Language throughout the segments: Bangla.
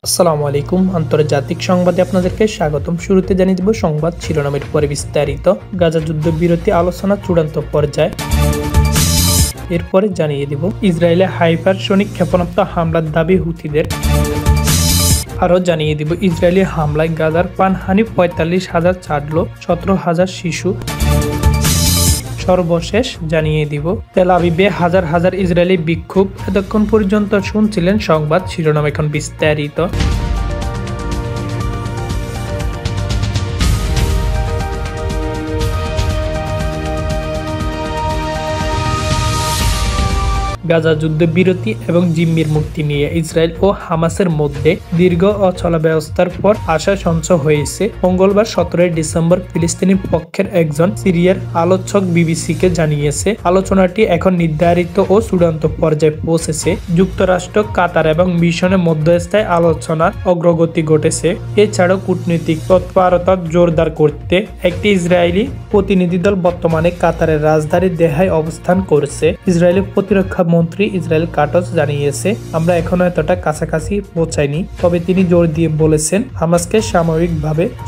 আসসালামু আলাইকুম। আন্তর্জাতিক সংবাদে আপনাদেরকে স্বাগতম। শুরুতে জানিয়ে দেব সংবাদ শিরোনামের পরে বিস্তারিত। গাজা যুদ্ধবিরতি আলোচনা চূড়ান্ত পর্যায়ে। এরপরে জানিয়ে দেব ইসরায়েলে হাইপারসনিক ক্ষেপণাস্ত্র হামলার দাবি হুথিদের। আরও জানিয়ে দেব ইসরায়েলি হামলায় গাজার প্রাণহানি ৪৫,০০০ ছাড়ল ১৭,০০০ শিশু। সর্বশেষ জানিয়ে দিব তেল আবিবে হাজার হাজার ইসরায়েলি বিক্ষোভ। এতক্ষণ পর্যন্ত শুনছিলেন সংবাদ শিরোনাম, এখন বিস্তারিত। গাজা যুদ্ধবিরতি এবং জিম্মির মুক্তি নিয়ে ইসরায়েল ও হামাসের মধ্যে দীর্ঘ অচলাবস্থার পর আশা সঞ্চয় হয়েছে। মঙ্গলবার ১৭ ডিসেম্বর ফিলিস্তিনি পক্ষের একজন সিরিয়ার আলোচক বিবিসিকে জানিয়েছে আলোচনাটি এখন নির্ধারিত ও চূড়ান্ত পর্যায়ে পৌঁছেছে। যুক্তরাষ্ট্র, কাতার এবং মিশনের মধ্যস্থায় আলোচনার অগ্রগতি ঘটেছে। এছাড়াও কূটনৈতিক তৎপরতা জোরদার করতে একটি ইসরায়েলি প্রতিনিধি দল বর্তমানে কাতারের রাজধানী দোহায় অবস্থান করছে। ইসরায়েলের প্রতিরক্ষা মন্ত্রী ইসরায়েল কাটজ জানিয়েছে, আমরা এখনো এতটা কাছাকাছি পৌঁছাইনি। তবে তিনি জোর দিয়ে বলেছেন, হামাসকে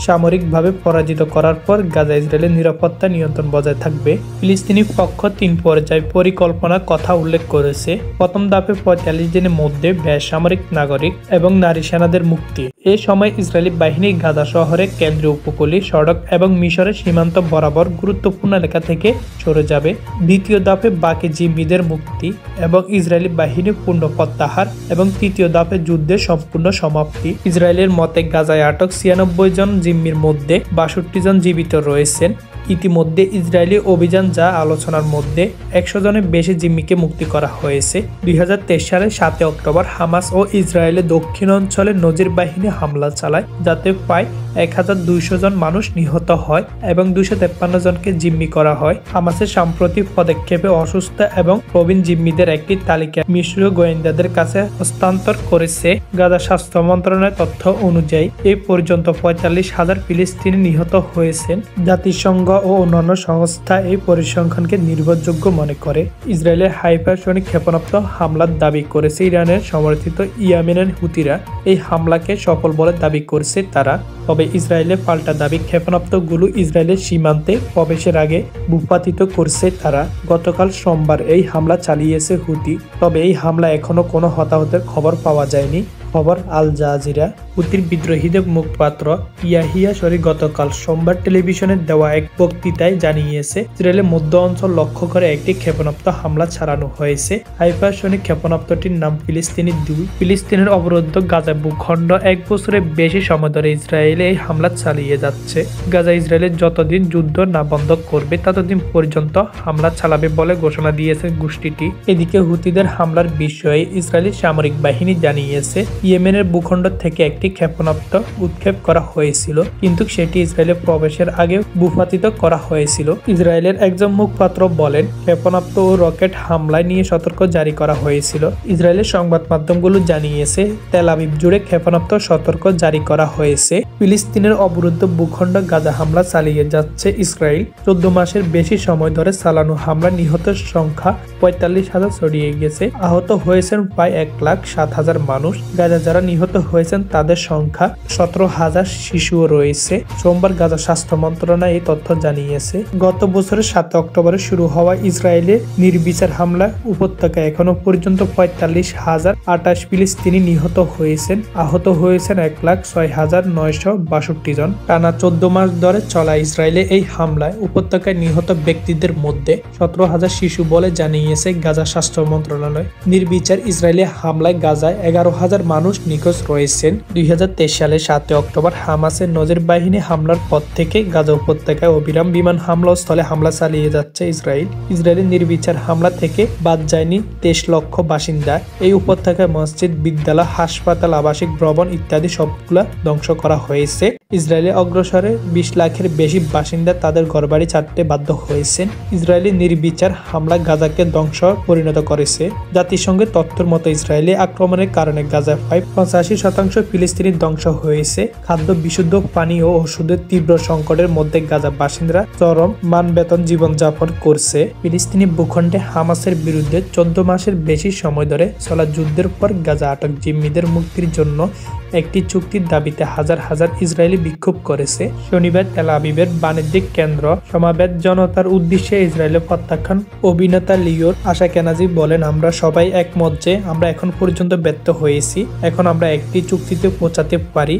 সামরিকভাবে পরাজিত করার পর গাজা ইসরায়েলের নিরাপত্তা নিয়ন্ত্রণ বজায় থাকবে। ফিলিস্তিনি পক্ষ ৩ পর্যায় পরিকল্পনার কথা উল্লেখ করেছে। প্রথম ধাপে ৪৫ দিনের মধ্যে বেসামরিক নাগরিক এবং নারী সেনাদের মুক্তি। এ সময় ইসরায়েলি বাহিনী গাজা শহরের কেন্দ্রীয় উপকূলীয় সড়ক এবং মিশরের সীমান্ত বরাবর গুরুত্বপূর্ণ এলাকা থেকে সরে যাবে। দ্বিতীয় ধাপে বাকি জিম্মিদের মুক্তি এবং ইসরায়েলি বাহিনী পূর্ণ প্রত্যাহার এবং তৃতীয় ধাপে যুদ্ধের সম্পূর্ণ সমাপ্তি। ইসরায়েলের মতে গাজায় আটক ৯৬ জন জিম্মির মধ্যে ৬২ জন জীবিত রয়েছেন। ইতিমধ্যে ইসরায়েলি অভিযান যা আলোচনার মধ্যে ১০০ জনের বেশি জিম্মিকে মুক্তি করা হয়েছে। ২০২৩ সালের ৭ অক্টোবর হামাস ও ইসরায়েলের দক্ষিণ অঞ্চলে নজির বাহিনী হামলা চালায়, যাতে প্রায় ১,২০০ জন মানুষ নিহত হয় এবং ২৫৩ জনকে জিম্মি করা হয়। হামাসের সাম্প্রতিক পদক্ষেপে অসুস্থ এবং প্রবীণ জিম্মিদের একটি তালিকা মিশরীয় গোয়েন্দাদের কাছে হস্তান্তর করেছে। গাজা স্বাস্থ্য মন্ত্রণালয়ের তথ্য অনুযায়ী এই পর্যন্ত ৪৫,০০০ ফিলিস্তিনি নিহত হয়েছেন। জাতিসংঘ ও অন্যান্য সংস্থা এই পরিসংখ্যানকে নির্ভরযোগ্য মনে করে। ইসরায়েলের হাইপারসনিক ক্ষেপণাস্ত্র হামলার দাবি করেছে ইরানের সমর্থিত ইয়েমেনের হুতিরা। এই হামলাকে সফল বলে দাবি করছে তারা। তবে ইসরায়েলের পাল্টা দাবি, ক্ষেপণাস্ত্রগুলো ইসরায়েলের সীমান্তে প্রবেশের আগে ভূপাতিত করছে তারা। গতকাল সোমবার এই হামলা চালিয়েছে হুতি। তবে এই হামলা এখনো কোনো হতাহতের খবর পাওয়া যায়নি। খবর আল জাজিরা। হুতির বিদ্রোহীদের মুখপাত্র ইয়াহিয়া শরি গতকাল সোমবার টেলিভিশনে দেওয়া এক বক্তৃতায় জানিয়েছে, ইসরায়েলের মধ্য অঞ্চল লক্ষ্য করে একটি ক্ষেপণাস্ত্র হামলা চালানো হয়েছে। হাইপারসনিক ক্ষেপণাস্ত্রটির নাম ফিলিস্তিনি ২। ফিলিস্তিনের অবরুদ্ধ গাজা ভূখণ্ড ১ বছরের বেশি সময় ধরে ইসরায়েলে এই হামলা চালিয়ে যাচ্ছে। গাজা ইসরায়েলের যতদিন যুদ্ধ না বন্ধ করবে ততদিন পর্যন্ত হামলা চালাবে বলে ঘোষণা দিয়েছে গোষ্ঠীটি। এদিকে হুতিদের হামলার বিষয়ে ইসরায়েলি সামরিক বাহিনী জানিয়েছে, ইয়েমেনের ভূখণ্ড থেকে একটি ক্ষেপণাস্ত্র উৎক্ষেপ করা হয়েছিল, কিন্তু সেটি ইসরায়েলে প্রবেশের আগে ভূপাতিত করা হয়েছিল। ইসরায়েলের একজন মুখপাত্র বলেন, ক্ষেপণাস্ত্র ও রকেট হামলায় নিয়ে সতর্ক জারি করা হয়েছিল। ইসরায়েলের সংবাদ মাধ্যমগুলো জানিয়েছে, তেল আবিব জুড়ে ক্ষেপণাস্ত্র সতর্ক জারি করা হয়েছে। ফিলিস্তিনের অবরুদ্ধ ভূখণ্ড গাজা হামলা চালিয়ে যাচ্ছে ইসরায়েল। ১৪ মাসের বেশি সময় ধরে চালানো হামলা নিহতের সংখ্যা ৪৫,০০০ ছড়িয়ে গেছে। আহত হয়েছেন প্রায় ১,০৭,০০০ মানুষ। গাজা যারা নিহত হয়েছেন তাদের সংখ্যা ১৭,০০০ শিশুও রয়েছে। সোমবার গাজা স্বাস্থ্য মন্ত্রণালয় এই তথ্য জানিয়েছে। গত বছরের ৭ অক্টোবরে শুরু হওয়া ইসরায়েলের নির্বিচার হামলায় উপত্যকায় এখনো পর্যন্ত ৪৫,০২৮ ফিলিস্তিনি নিহত হয়েছেন। আহত হয়েছেন ১,০৬,৯৬২ জন। টানা ১৪ মাস ধরে চলা ইসরায়েলে এই হামলায় উপত্যকায় নিহত ব্যক্তিদের মধ্যে ১৭,০০০ শিশু বলে জানিয়েছে গাজা স্বাস্থ্য মন্ত্রণালয়। নির্বিচার ইসরায়েলি হামলায় গাজায় ১১,০০০ মানুষ নিখোঁজ রয়েছেন। ২০২৩ সালের ৭ অক্টোবর হামাসের নজির বাহিনী হামলার পর থেকে গাজা উপত্যকায় অবিরাম বিমান হামলা স্থলে হামলা চালিয়ে যাচ্ছে ইসরায়েল। ইসরায়েলের নির্বিচার হামলা থেকে বাদ যায়নি ২৩ লক্ষ বাসিন্দা। এই উপত্যকায় মসজিদ, বিদ্যালয়, হাসপাতাল, আবাসিক ভবন ইত্যাদি সবগুলা ধ্বংস করা হয়েছে। ইসরায়েলের অগ্রসরে ২০ লাখের বেশি বাসিন্দা তাদের ঘরবাড়ি ছাড়তে বাধ্য হয়েছেন। ইসরায়েলি নির্বিচার হামলা গাজাকে ধ্বংস পরিণত করেছে। জাতিসংঘের তথ্যের মতো ইসরায়েলি আক্রমণের কারণে গাজায় হয়। 85% ফিলিস্তিনি ধ্বংস হয়েছে। খাদ্য, বিশুদ্ধ পানি ও ওষুধের তীব্র সংকটের মধ্যে গাজা বাসিন্দারা চরম মানবেদন জীবনযাপন করছে। ফিলিস্তিনি ভূখণ্ডে হামাসের বিরুদ্ধে 14 মাসের বেশি সময় ধরে চলা যুদ্ধের পর গাজা আটক জিম্মিদের মুক্তির জন্য একটি চুক্তির দাবিতে হাজার হাজার ইসরায়েলি বিক্ষোভ করেছে। শনিবার তেল আবিবের বাণিজ্যিক কেন্দ্র সমাবেত জনতার উদ্দেশ্যে ইসরায়েলের প্রত্যাখ্যান অভিনেতা লিওর আশাকেনাজি বলেন, আমরা সবাই একমত যে আমরা এখন পর্যন্ত ব্যর্থ হয়েছি। এখন আমরা একটি চুক্তিতে পৌঁছাতে পারি।